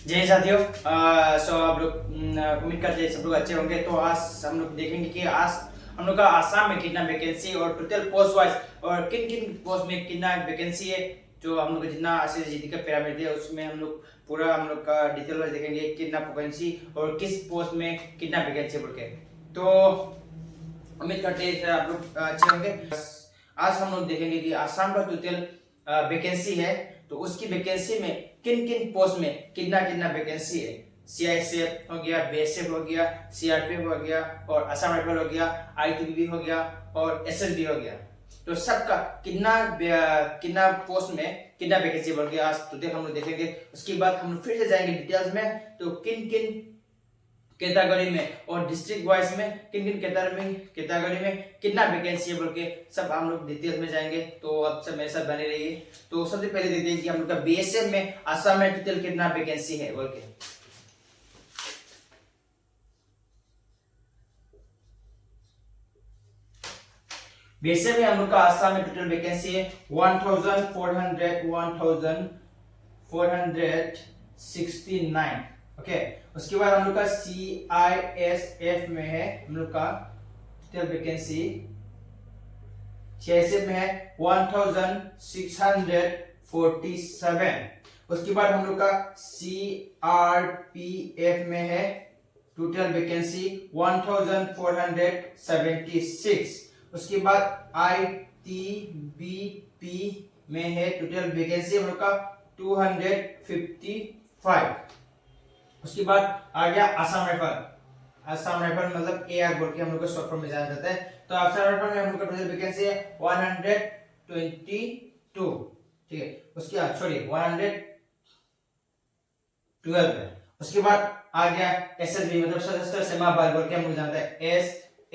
जय साथियों। सो आप लोग उम्मीद करते हैं सब लोग अच्छे होंगे। तो आज हम लोग देखेंगे कि आज हम लोग का आसाम में कितना वैकेंसी और टोटल पोस्ट वाइज और किन किन पोस्ट में कितना वैकेंसी है। जो हम लोग का जितना ICSE का पिरामिड है उसमें हम लोग पूरा हम लोग का डिटेल वाइज देखेंगे कितना वैकेंसी और किस पोस्ट में कितना वैकेंसी बोल के। तो उम्मीद करते हैं आप लोग अच्छे होंगे। आज हम लोग देखेंगे कि आसाम का टोटल वैकेंसी है तो उसकी वैकेंसी में किन किन पोस्ट में कितना कितना वैकेंसी है। CISF हो गया, BSF हो गया, CRPF हो गया और असम राइफल हो गया, ITBP हो गया और SSB हो गया। तो सबका कितना कितना पोस्ट में कितना वैकेंसी बढ़ गया आज टोटल हम लोग देखेंगे। उसके बाद हम लोग फिर से जाएंगे डिटेल्स में तो किन किन कैटेगरी में और डिस्ट्रिक्ट वाइज में किन किन कैटेगरी में कितना वैकेंसी है बोल के सब हम लोग डिटेल में जाएंगे। तो अब सब मेरे साथ बने रहिए। तो सबसे पहले देखते हैं कि हम लोग का BSF में असम में टोटल कितना वैकेंसी है बोल के। BSF में हम लोग का असम में टोटल वैकेंसी है 1469। ओके, उसके बाद हम लोग का CISF में है हम लोग का टोटल वैकेंसी CISF में है 1647। उसके बाद हम लोग का CRPF में है टोटल वैकेंसी 1476। उसके बाद ITBP में है टोटल वैकेंसी हम लोग का 255। उसके बाद आ गया असम राइफल मतलब AR बोल के हम लोग को शॉर्ट फॉर्म में जाना जाता है। तो असम राइफल में हम लोग का टोटल वैकेंसी है 122। ठीक है, उसके बाद सॉरी 112 है। उसके बाद आ गया SSB मतलब सशस्त्र सीमा बल बोल के हम लोग जानते हैं।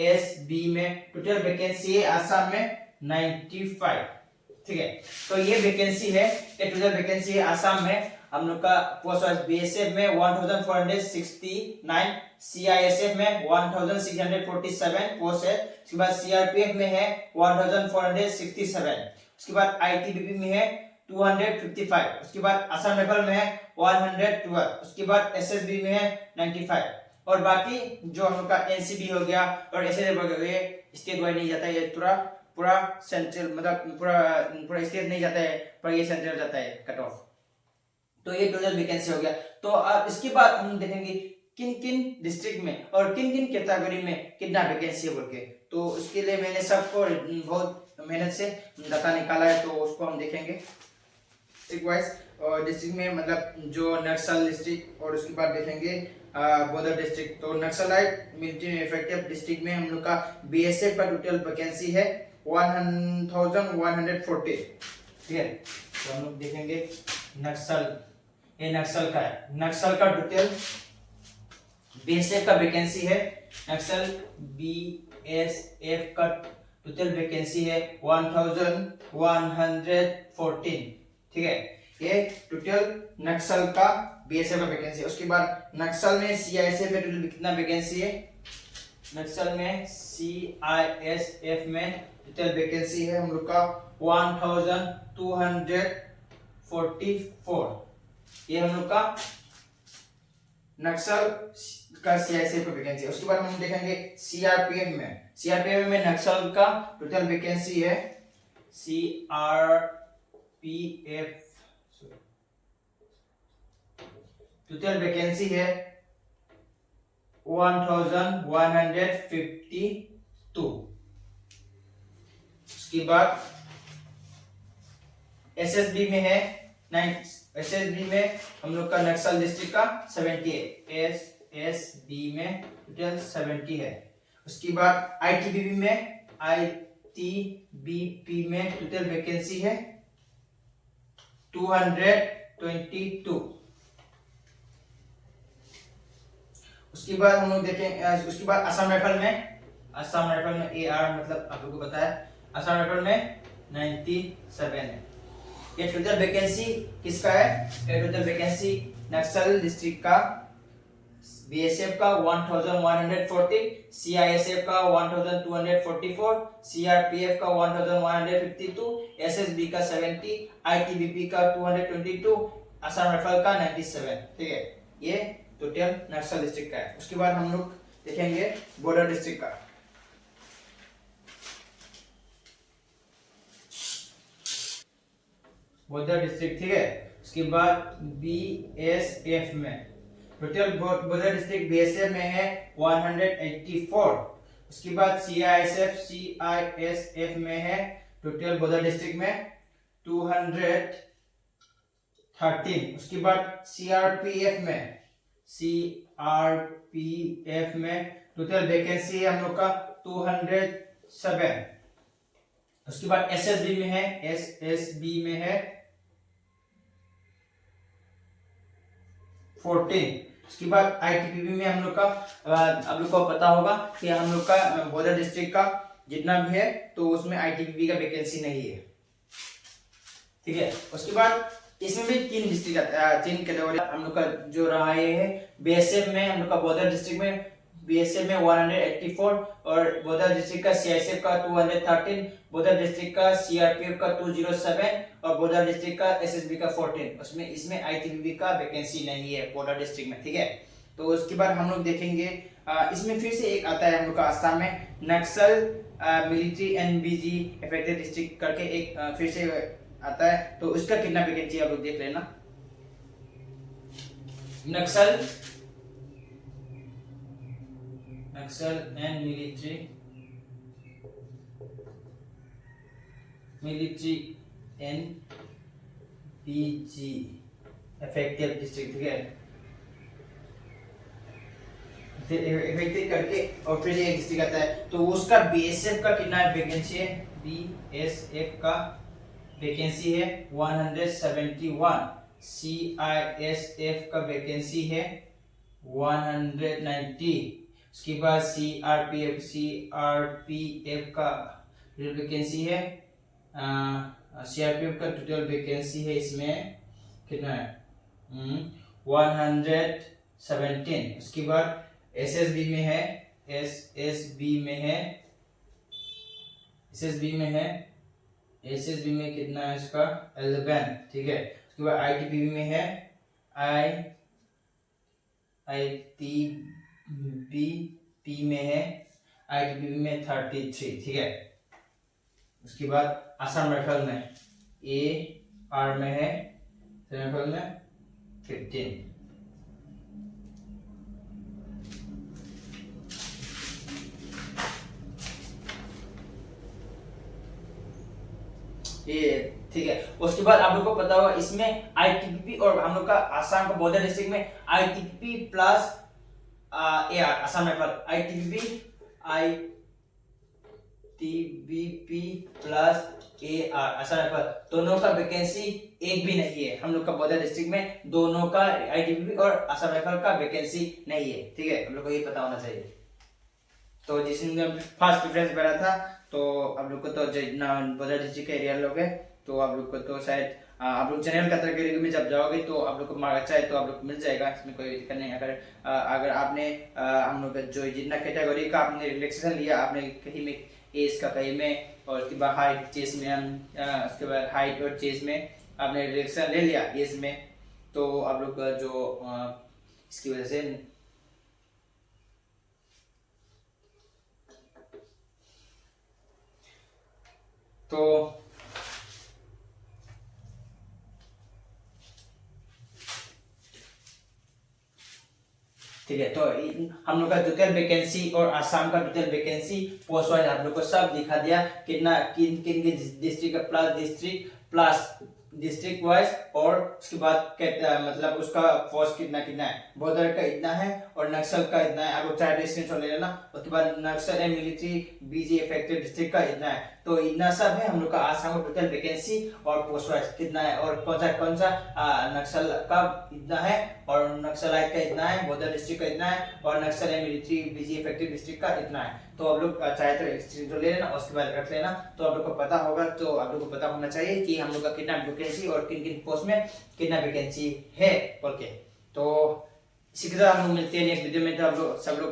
SSB में टोटल वैकेंसी है असम में 95। ठीक है, तो ये वैकेंसी है ये टोटल वैकेंसी है असम में हम लोग का पोस्ट वाइज। BSF में 1469, CISF में 1647 पोस्ट है। उसके बाद CRPF में है 1467। उसके बाद ITBP में है 255। उसके बाद असम राइफल में है 112। उसके बाद SSB में है 95 और बाकी जो हम लोग का NCB हो गया और SSB हो गया ये स्टेट वाइज नहीं जाता है। ये पूरा सेंट्रल मतलब पूरा स्टेट नहीं जाता है पर ये सेंट्रल जाता है कट ऑफ। तो ये टोटल वैकेंसी हो गया। तो अब इसके बाद हम देखेंगे किन किन डिस्ट्रिक्ट में और किन किन कैटेगरी में कितना वैकेंसी है बोल के। तो उसके लिए मैंने सबको बहुत मेहनत से डाटा निकाला है तो उसको हम देखेंगे डिस्ट्रिक्ट वाइज। और डिस्ट्रिक्ट में मतलब जो नक्सल डिस्ट्रिक्ट और उसके बाद देखेंगे बॉर्डर डिस्ट्रिक्ट। तो नक्सलाइट मिलिट्री इफेक्टिव डिस्ट्रिक्ट में हम लोग का BSF का टोटल वैकेंसी है 1140। ठीक है, तो हम लोग देखेंगे नक्सल ये नक्सल का है। नक्सल का टोटल BSF का वैकेंसी है नक्सल BSF का टोटल वैकेंसी है 1114। ठीक है, ये टोटल नक्सल का BSF का वैकेंसी है। उसके बाद नक्सल में CISF में टोटल कितना वैकेंसी है। नक्सल में CISF में टोटल वैकेंसी है हम लोग का 1244। ये हम लोग का नक्सल का CISF का वैकेंसी है। उसके बाद हम देखेंगे CRPF में नक्सल का टोटल वैकेंसी है CRPF टोटल वैकेंसी है 1152। उसके बाद SSB में है SSB में हम लोग का नक्सल डिस्ट्रिक्ट का 70 है। SSB में टोटल 70 है। उसके बाद ITBP में टोटल वैकेंसी है 222। उसके बाद हम लोग देखें उसके बाद असम राइफल में AR मतलब आप लोगों को पता है असम राइफल में 97 है। ये टोटल वैकेंसी किसका है। ये टोटल वैकेंसी नक्सल डिस्ट्रिक्ट का BSF का 1140, CISF का 1244, CRPF का 1152, SSB का 70, ITBP का 222, असम राइफल का 97। ठीक है, ये टोटल नक्सल डिस्ट्रिक्ट का है। उसके बाद हम लोग देखेंगे बॉर्डर डिस्ट्रिक्ट का। बॉर्डर डिस्ट्रिक्ट, ठीक है। उसके बाद बीएसएफ में टोटल बॉर्डर डिस्ट्रिक्ट बीएसएफ में है 184। उसके बाद सीआईएसएफ में है टोटल बॉर्डर डिस्ट्रिक्ट में 213। उसके बाद सीआरपीएफ में टोटल वैकेंसी है हम लोग का 207। उसके बाद एसएसबी में है 14। उसके बाद आईटीबीपी में हम लोग का आप लोग को पता होगा कि हम लोग का बॉर्डर डिस्ट्रिक्ट का जितना भी है तो उसमें आईटीबीपी का वैकेंसी नहीं है, ठीक है। उसके बाद इसमें भी 3 डिस्ट्रिक्ट 3 कैटेगरी हम लोग का जो रहा है। बीएसएफ में हम लोग का बॉर्डर डिस्ट्रिक्ट में बीएसएफ में 184 और बॉर्डर डिस्ट्रिक्ट का सीआईएसएफ का 213, बॉर्डर डिस्ट्रिक्ट का सीआरपीएफ का 207 और बॉर्डर डिस्ट्रिक्ट का एसएसबी का 14। उसमें इसमें आईटीबीपी का वैकेंसी नहीं है बॉर्डर डिस्ट्रिक्ट में, ठीक है। तो उसके बाद हम लोग देखेंगे इसमें फिर से एक आता है हम लोग का आसाम में नक्सल मिलिट्री एनबीजी अफेक्टेड डिस्ट्रिक्ट करके एक फिर से आता है। तो उसका कितना वैकेंसी आप लोग देख लेना। Naxal and military NBG affected district, ठीक है। इफेक्टेड करके और फिर एक डिस्ट्रिक्ट आता है। तो उसका बीएसएफ का कितना वैकेंसी है? बीएसएफ का वैकेंसी है 171। सीआईएसएफ का वैकेंसी है 190। उसके बाद सीआरपीएफ का वैकेंसी है सीआरपीएफ का टोटल वैकेंसी है इसमें कितना है 117। उसके बाद एसएसबी में कितना है इसका 11, ठीक है। उसके बाद आईटीबीपी में है आईटीबीपी में 33, ठीक है। उसके बाद असम राइफल में AR में है 15। ये ठीक है। उसके बाद आप लोग को पता होगा इसमें आईटीबीपी और हम लोग का आसाम का बॉर्डर डिस्ट्रिक्ट में ITBP plus AR Assam rifle ITBP plus AR Assam rifle दोनों का वैकेंसी एक भी नहीं है। हम लोग का बॉर्डर डिस्ट्रिक्ट में दोनों का आईटीबीपी और असम राइफल का वैकेंसी नहीं है, ठीक है। हम लोग को ये पता होना चाहिए। तो जिसने फर्स्ट प्रेफरेंस बना था तो आप लोग को तो जितना बॉर्डर डिस्ट्रिक्ट का एरिया लोग है तो आप लोग को तो शायद आप लोग जनरल कैटेगरी में जब जाओगे तो आप लोग को मार्क अच्छा है तो आप लोग को मिल जाएगा, इसमें कोई दिक्कत नहीं। अगर आपने हम लोग जो जितना कैटेगरी का आपने रिलैक्सेशन लिया आपने कहीं में एज का कहीं में और उसके बाद हाइट चेस्ट में उसके बाद हाइट और चेस्ट में आपने रिलैक्सेशन ले लिया एज में, तो आप लोग का जो इसकी वजह से तो ठीक है। तो हम लोग का टोटल वैकेंसी और आसाम का टोटल वैकेंसी पोस्ट वाइज आप लोग को सब दिखा दिया कितना किन किन के डिस्ट्रिक्ट डिस्ट्रिक्ट वाइज और उसके बाद मतलब उसका पोस्ट कितना कितना है, बॉर्डर का इतना है और नक्सल का इतना है। आप लोग चाहे स्क्रीनशॉट ले लेना। उसके बाद Naxal and military BG affected district का इतना है। तो इतना सब है हम लोग का आसाम का टोटल वैकेंसी और पोस्ट वाइज कितना है और कौन सा नक्सल का इतना है और नक्सलाइट का इतना है, बॉर्डर डिस्ट्रिक्ट का इतना है और Naxal and military BG affected district का इतना है। तो आप लोग चाहे तो स्क्रीनशॉट ले लेना और उसके बाद रख लेना तो आप लोग को पता होगा। तो आप लोग को पता होना चाहिए कि हम लोग का कितना वैकेंसी और किन किन पोस्ट में कितना वैकेंसी है बोल के। तो इसी के साथ हम लोग मिलते हैं नेक्स्ट वीडियो में। तो आप लोग सब लोग